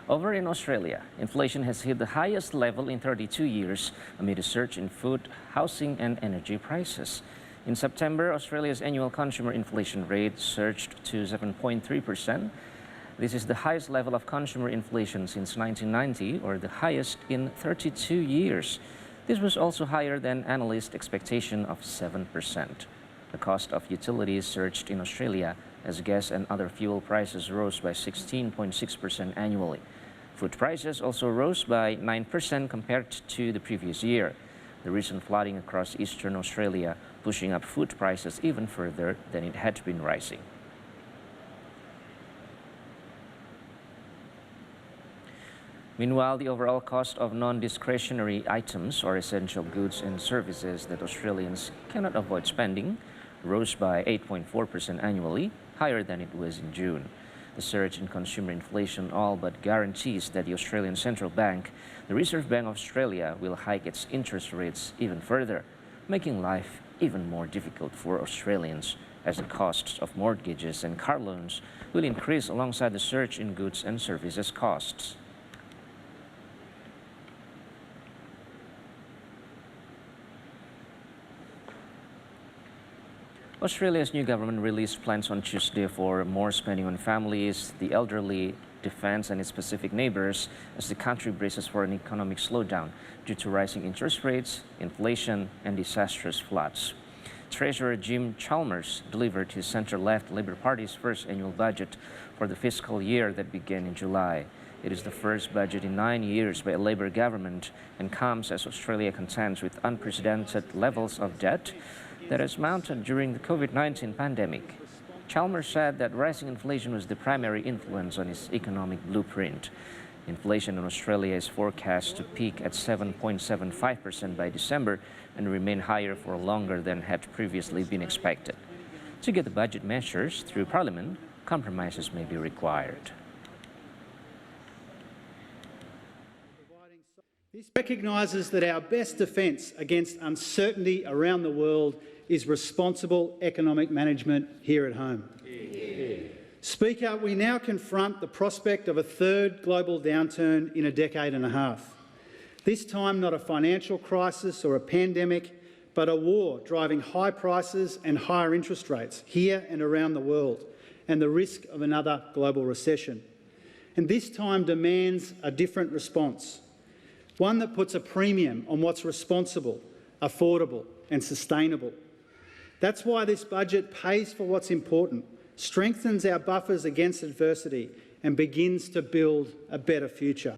Over in Australia, inflation has hit the highest level in 32 years amid a surge in food, housing and energy prices. In September, Australia's annual consumer inflation rate surged to 7.3%. This is the highest level of consumer inflation since 1990, or the highest in 32 years. This was also higher than analyst expectation of 7%. The cost of utilities surged in Australia as gas and other fuel prices rose by 16.6% annually. Food prices also rose by 9% compared to the previous year. The recent flooding across eastern Australia pushing up food prices even further than it had been rising. Meanwhile, the overall cost of non-discretionary items or essential goods and services that Australians cannot avoid spending rose by 8.4% annually, higher than it was in June. The surge in consumer inflation all but guarantees that the Australian Central Bank, the Reserve Bank of Australia, will hike its interest rates even further, making life even more difficult for Australians as the costs of mortgages and car loans will increase alongside the surge in goods and services costs. Australia's new government released plans on Tuesday for more spending on families, the elderly, defence and its Pacific neighbours as the country braces for an economic slowdown due to rising interest rates, inflation and disastrous floods. Treasurer Jim Chalmers delivered his centre-left Labor Party's first annual budget for the fiscal year that began in July. It is the first budget in 9 years by a Labor government and comes as Australia contends with unprecedented levels of debt that has mounted during the COVID-19 pandemic. Chalmers said that rising inflation was the primary influence on his economic blueprint. Inflation in Australia is forecast to peak at 7.75% by December and remain higher for longer than had previously been expected. To get the budget measures through Parliament, compromises may be required. This recognises that our best defence against uncertainty around the world is responsible economic management here at home. Speaker, we now confront the prospect of a third global downturn in a decade and a half. This time not a financial crisis or a pandemic, but a war driving high prices and higher interest rates here and around the world, and the risk of another global recession. And this time demands a different response, one that puts a premium on what's responsible, affordable and sustainable. That's why this budget pays for what's important, strengthens our buffers against adversity and begins to build a better future.